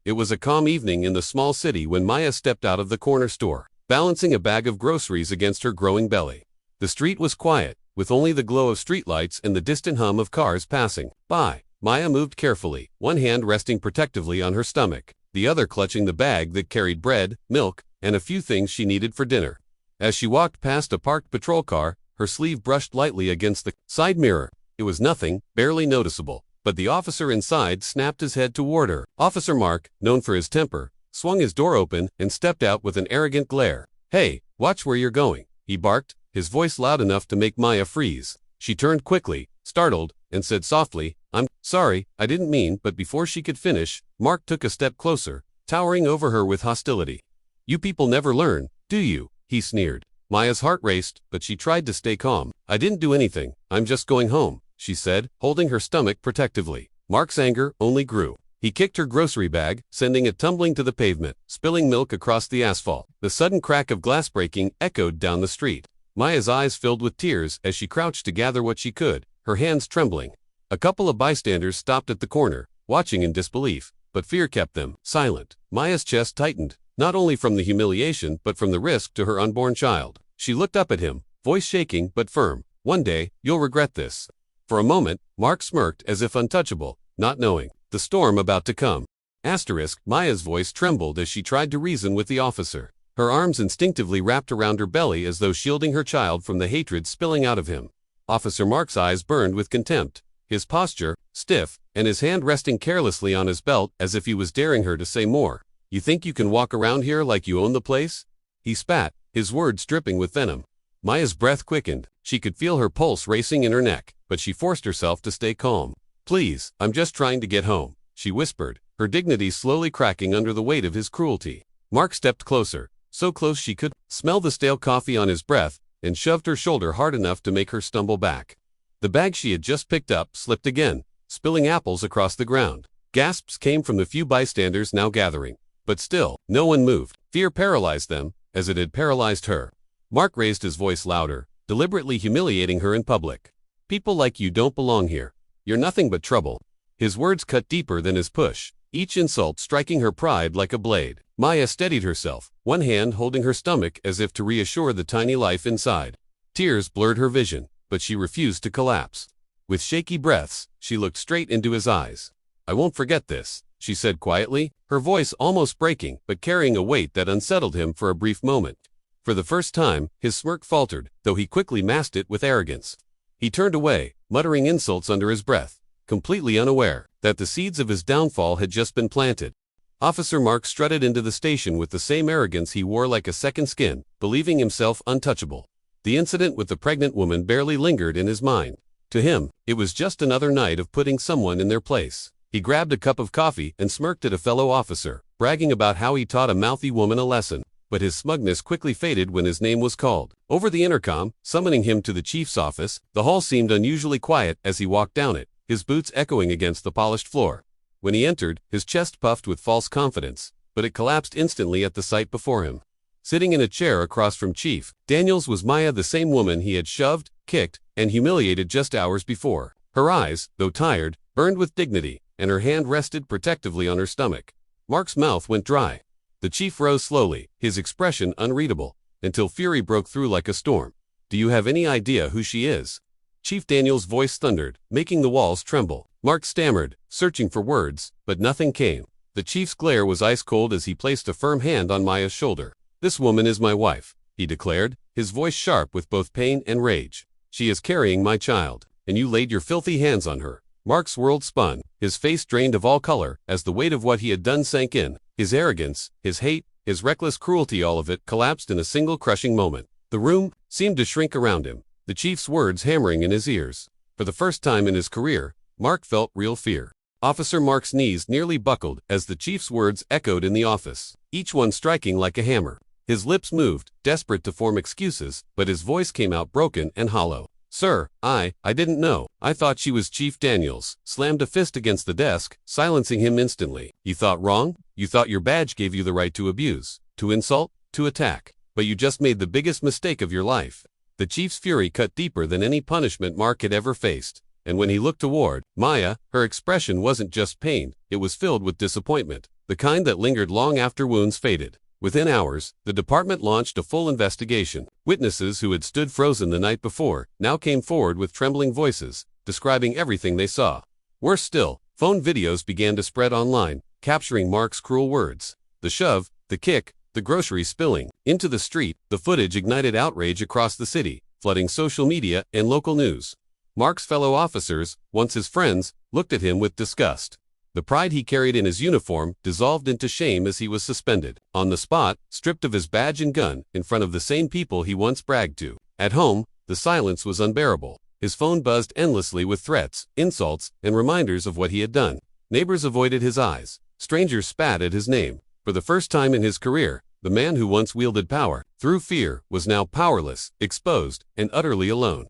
It was a calm evening in the small city when Maya stepped out of the corner store, balancing a bag of groceries against her growing belly. The street was quiet, with only the glow of streetlights and the distant hum of cars passing by. Maya moved carefully, one hand resting protectively on her stomach, the other clutching the bag that carried bread, milk, and a few things she needed for dinner. As she walked past a parked patrol car, her sleeve brushed lightly against the side mirror. It was nothing, barely noticeable, but the officer inside snapped his head toward her. Officer Mark, known for his temper, swung his door open and stepped out with an arrogant glare. "Hey, watch where you're going," he barked, his voice loud enough to make Maya freeze. She turned quickly, startled, and said softly, "I'm sorry, I didn't mean," but before she could finish, Mark took a step closer, towering over her with hostility. "You people never learn, do you?" he sneered. Maya's heart raced, but she tried to stay calm. "I didn't do anything, I'm just going home," she said, holding her stomach protectively. Mark's anger only grew. He kicked her grocery bag, sending it tumbling to the pavement, spilling milk across the asphalt. The sudden crack of glass breaking echoed down the street. Maya's eyes filled with tears as she crouched to gather what she could, her hands trembling. A couple of bystanders stopped at the corner, watching in disbelief, but fear kept them silent. Maya's chest tightened, not only from the humiliation but from the risk to her unborn child. She looked up at him, voice shaking but firm. "One day, you'll regret this." For a moment, Mark smirked as if untouchable, not knowing the storm about to come. Maya's voice trembled as she tried to reason with the officer. Her arms instinctively wrapped around her belly as though shielding her child from the hatred spilling out of him. Officer Mark's eyes burned with contempt, his posture stiff, and his hand resting carelessly on his belt as if he was daring her to say more. "You think you can walk around here like you own the place?" he spat, his words dripping with venom. Maya's breath quickened. She could feel her pulse racing in her neck, but she forced herself to stay calm. "Please, I'm just trying to get home," she whispered, her dignity slowly cracking under the weight of his cruelty. Mark stepped closer, so close she could smell the stale coffee on his breath, and shoved her shoulder hard enough to make her stumble back. The bag she had just picked up slipped again, spilling apples across the ground. Gasps came from the few bystanders now gathering, but still, no one moved. Fear paralyzed them, as it had paralyzed her. Mark raised his voice louder, deliberately humiliating her in public. "People like you don't belong here. You're nothing but trouble." His words cut deeper than his push, each insult striking her pride like a blade. Maya steadied herself, one hand holding her stomach as if to reassure the tiny life inside. Tears blurred her vision, but she refused to collapse. With shaky breaths, she looked straight into his eyes. "I won't forget this," she said quietly, her voice almost breaking but carrying a weight that unsettled him for a brief moment. For the first time, his smirk faltered, though he quickly masked it with arrogance. He turned away, muttering insults under his breath, completely unaware that the seeds of his downfall had just been planted. Officer Mark strutted into the station with the same arrogance he wore like a second skin, believing himself untouchable. The incident with the pregnant woman barely lingered in his mind. To him, it was just another night of putting someone in their place. He grabbed a cup of coffee and smirked at a fellow officer, bragging about how he taught a mouthy woman a lesson. But his smugness quickly faded when his name was called. Over the intercom, summoning him to the chief's office, the hall seemed unusually quiet as he walked down it, his boots echoing against the polished floor. When he entered, his chest puffed with false confidence, but it collapsed instantly at the sight before him. Sitting in a chair across from Chief Daniels was Maya, the same woman he had shoved, kicked, and humiliated just hours before. Her eyes, though tired, burned with dignity, and her hand rested protectively on her stomach. Mark's mouth went dry. The chief rose slowly, his expression unreadable, until fury broke through like a storm. "Do you have any idea who she is?" Chief Daniels' voice thundered, making the walls tremble. Mark stammered, searching for words, but nothing came. The chief's glare was ice cold as he placed a firm hand on Maya's shoulder. "This woman is my wife," he declared, his voice sharp with both pain and rage. "She is carrying my child, and you laid your filthy hands on her." Mark's world spun, his face drained of all color as the weight of what he had done sank in. His arrogance, his hate, his reckless cruelty, all of it collapsed in a single crushing moment. The room seemed to shrink around him, the chief's words hammering in his ears. For the first time in his career, Mark felt real fear. Officer Mark's knees nearly buckled as the chief's words echoed in the office, each one striking like a hammer. His lips moved, desperate to form excuses, but his voice came out broken and hollow. "Sir, I didn't know. I thought she was Chief Daniels," slammed a fist against the desk, silencing him instantly. "You thought wrong? You thought your badge gave you the right to abuse, to insult, to attack. But you just made the biggest mistake of your life." The chief's fury cut deeper than any punishment Mark had ever faced, and when he looked toward Maya, her expression wasn't just pain, it was filled with disappointment. the kind that lingered long after wounds faded. Within hours, the department launched a full investigation. Witnesses who had stood frozen the night before now came forward with trembling voices, describing everything they saw. Worse still, phone videos began to spread online, capturing Mark's cruel words. The shove, the kick, the grocery spilling into the street. The footage ignited outrage across the city, flooding social media and local news. Mark's fellow officers, once his friends, looked at him with disgust. The pride he carried in his uniform dissolved into shame as he was suspended. On the spot, stripped of his badge and gun, in front of the same people he once bragged to. At home, the silence was unbearable. His phone buzzed endlessly with threats, insults, and reminders of what he had done. Neighbors avoided his eyes. Strangers spat at his name. For the first time in his career, the man who once wielded power, through fear, was now powerless, exposed, and utterly alone.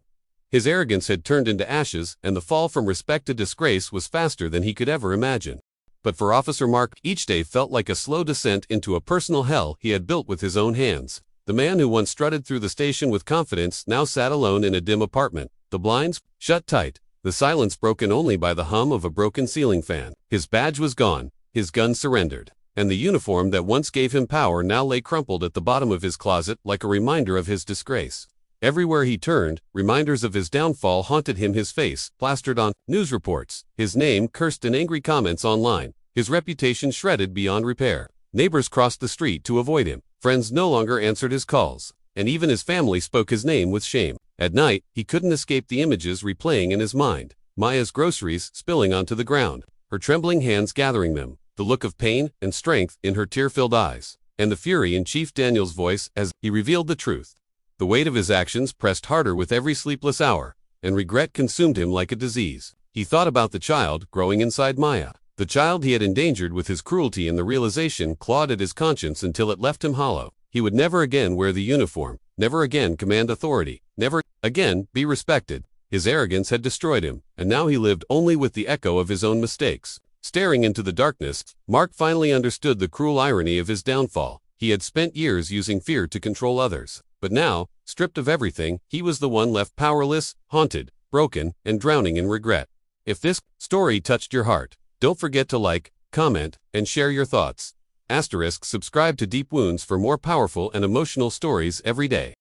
His arrogance had turned into ashes, and the fall from respect to disgrace was faster than he could ever imagine. But for Officer Mark, each day felt like a slow descent into a personal hell he had built with his own hands. The man who once strutted through the station with confidence now sat alone in a dim apartment, the blinds shut tight, the silence broken only by the hum of a broken ceiling fan. His badge was gone, his gun surrendered, and the uniform that once gave him power now lay crumpled at the bottom of his closet like a reminder of his disgrace. Everywhere he turned, reminders of his downfall haunted him, his face plastered on news reports, his name cursed in angry comments online, his reputation shredded beyond repair. Neighbors crossed the street to avoid him, friends no longer answered his calls, and even his family spoke his name with shame. At night, he couldn't escape the images replaying in his mind. Maya's groceries spilling onto the ground, her trembling hands gathering them, the look of pain and strength in her tear-filled eyes, and the fury in Chief Daniel's voice as he revealed the truth. The weight of his actions pressed harder with every sleepless hour, and regret consumed him like a disease. He thought about the child growing inside Maya, the child he had endangered with his cruelty, and the realization clawed at his conscience until it left him hollow. He would never again wear the uniform, never again command authority, never again be respected. His arrogance had destroyed him, and now he lived only with the echo of his own mistakes. Staring into the darkness, Mark finally understood the cruel irony of his downfall. He had spent years using fear to control others. But now, stripped of everything, he was the one left powerless, haunted, broken, and drowning in regret. If this story touched your heart, don't forget to like, comment, and share your thoughts. *Subscribe to Deep Wounds for more powerful and emotional stories every day.